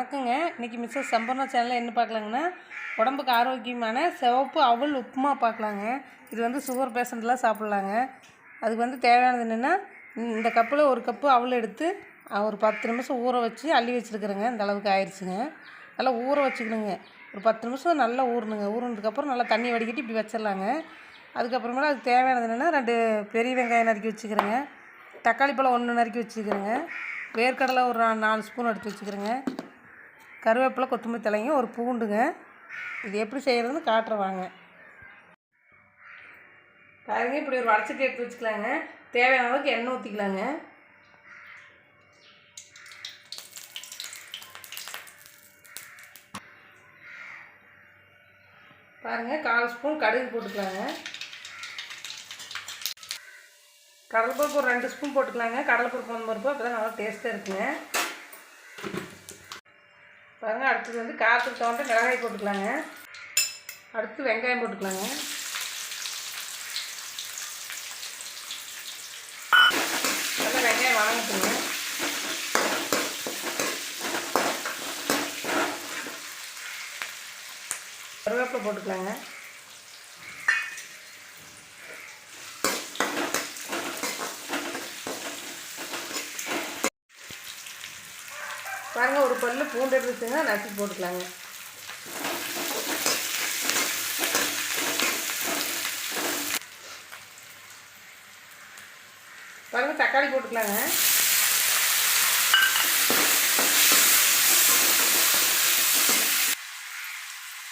வணக்கங்க. இன்றைக்கி மிஸ்ஸஸ் சம்பூர்ணா சேனலில் என்ன பார்க்கலாங்கன்னா, உடம்புக்கு ஆரோக்கியமான சிவப்பு அவல் உப்புமா பார்க்கலாங்க. இது வந்து சுகர் பேஷண்ட்லாம் சாப்பிட்லாங்க. அதுக்கு தேவையானது என்னென்னா, இந்த கப்பில் ஒரு கப்பு அவல் எடுத்து ஒரு 10 நிமிஷம் ஊற வச்சு அள்ளி வச்சுருக்குறேங்க. இந்த அளவுக்கு ஆயிடுச்சுங்க. நல்லா ஊற வச்சுக்கணுங்க. ஒரு 10 நிமிஷம் நல்லா ஊறணுங்க. ஊறினதுக்கப்புறம் நல்லா தண்ணி வடிகட்டி இப்படி வச்சிடலாங்க. அதுக்கப்புறமேல அதுக்கு தேவையானது என்னென்னா, 2 பெரிய வெங்காயம் நறுக்கி வச்சுக்கிறேங்க. தக்காளி பழம் 1 நறுக்கி வச்சுக்கிறேங்க. வேர்க்கடலை ஒரு 4 ஸ்பூன் எடுத்து வச்சுக்கிறேங்க. கருவேப்பிலை, கொத்தமல்லி தலைங்க, ஒரு பூண்டுங்க. இது எப்படி செய்கிறதுன்னு காட்டுறேன் வாங்க. பாருங்க, இப்படி ஒரு வடச்சட்டி எடுத்து வச்சுக்கலாங்க. தேவையான அளவுக்கு எண்ணெய் ஊற்றிக்கலாங்க. பாருங்கள், 1/4 ஸ்பூன் கடுகு போட்டுக்கலாங்க. கடலைப்பருப்பு ஒரு 2 ஸ்பூன் போட்டுக்கலாங்க. கடலைப்பருப்பு பருப்பு அப்போ தான் நல்லா டேஸ்ட்டாக இருக்குங்க. பாருங்கள், அடுத்தது காரத்துக்கு தகுந்த மிளகாய் போட்டுக்கலாங்க. அடுத்து வெங்காயம் போட்டுக்கலாங்க. நல்லா வெங்காயம் வதங்கட்டுங்க. கருவேப்பிலை போட்டுக்கலாங்க. பாருங்கள், ஒரு பல்லு பூண்டு எடுத்துச்சுங்க, நசுக்கி போட்டுக்கலாங்க. பாருங்கள், தக்காளி போட்டுக்கலாங்க.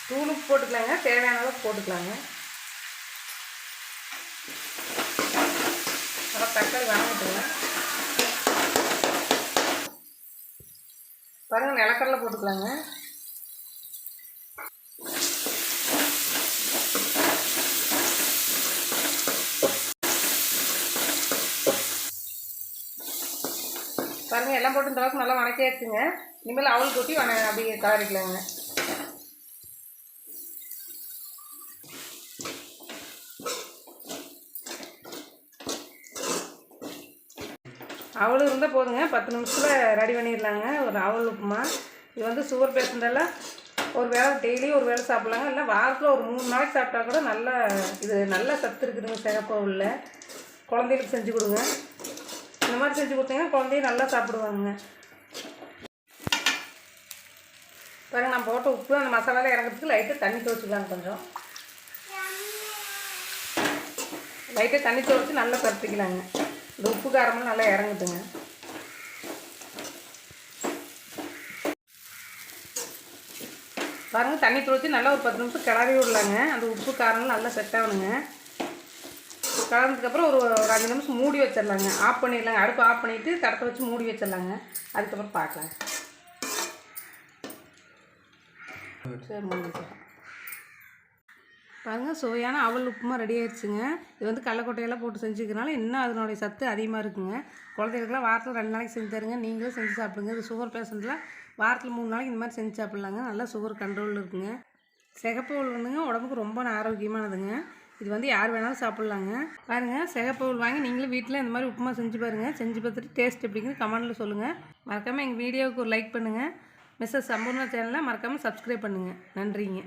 தூள் உப்பு போட்டுக்கலாங்க. தேவையான அளவுக்கு போட்டுக்கலாங்க. அப்புறம் தக்காளி வதங்கட்டுங்க. பாருங்கள், நிலக்கடலை போட்டுக்கலாங்க. பாருங்கள், எல்லாம் போட்டு இந்த அளவுக்கு நல்லா வணக்கியாச்சுங்க. இனிமேல் அவல் கொட்டி அப்படியே கலரிக்கலாங்க. அவல் இருந்தால் போதுங்க, 10 நிமிஷத்தில் ரெடி பண்ணிடலாங்க ஒரு அவல் உப்புமா. இது சுகர் பேஷண்டெல்லாம் ஒரு வேளை டெய்லி ஒரு வேளை சாப்பிட்லாங்க. இல்லை வாரத்தில் ஒரு 3 நாளைக்கு சாப்பிட்டா கூட நல்ல சத்து இருக்குதுங்க. சிகப்பு அவலில் குழந்தைகளுக்கு செஞ்சு கொடுங்க. இந்த மாதிரி செஞ்சு கொடுத்தீங்கன்னா குழந்தையும் நல்லா சாப்பிடுவாங்க. பாருங்கள், நான் போட்ட உப்பு அந்த மசாலாவில் இறங்கிறதுக்கு லைட்டாக தண்ணி துவைச்சிக்கலாங்க. கொஞ்சம் லைட்டாக தண்ணி துவைச்சி நல்லா பருத்திக்கலாங்க. இந்த உப்பு காரமெல்லாம் நல்லா இறங்குதுங்க. பாருங்கள், தண்ணி துவைச்சி நல்லா ஒரு 10 நிமிஷம் கிளறி விடலாங்க. அந்த உப்பு காரமெல்லாம் நல்லா செட் ஆகணுங்க. கலந்ததுக்கப்புறம் ஒரு 5 நிமிஷம் மூடி வச்சிடலாங்க. ஆஃப் பண்ணிடலாங்க. அடுப்பு ஆஃப் பண்ணிவிட்டு தடத்தை வச்சு மூடி வச்சிடலாங்க. அதுக்கப்புறம் பார்க்கலாம். சரி, மூடி வச்சிடலாம். பாருங்கள், சுவையான அவல் உப்புமா ரெடி ஆயிடுச்சுங்க. இது கடலக்கொட்டையெல்லாம் போட்டு செஞ்சுக்கிறனால இன்னும் அதனுடைய சத்து அதிகமாக இருக்குங்க. குழந்தைகளுக்குலாம் வாரத்தில் 2 நாளைக்கு செஞ்சு தருங்க. நீங்களும் செஞ்சு சாப்பிடுங்க. இது சுகர் பேஷண்ட்லாம் வாரத்தில் 3 நாளைக்கு இந்த மாதிரி செஞ்சு சாப்பிட்லாங்க. நல்லா சுகர் கண்ட்ரோலில் இருக்குங்க. சிகப்பு அவல் உடம்புக்கு ரொம்ப ஆரோக்கியமானதுங்க. இது யார் வேணாலும் சாப்பிட்லாங்க. பாருங்கள், சிகப்பு அவல் வாங்கி நீங்களும் வீட்டில் இந்த மாதிரி உப்புமா செஞ்சு பாருங்கள். செஞ்சு பார்த்துட்டு டேஸ்ட் எப்படிங்குன்னு கமெண்ட்டில் சொல்லுங்கள். மறக்காமல் எங்கள் வீடியோவுக்கு ஒரு லைக் பண்ணுங்கள். மிஸ்ஸஸ் சம்பூர்ணா சேனலை மறக்காமல் சப்ஸ்கிரைப் பண்ணுங்கள். நன்றிங்க.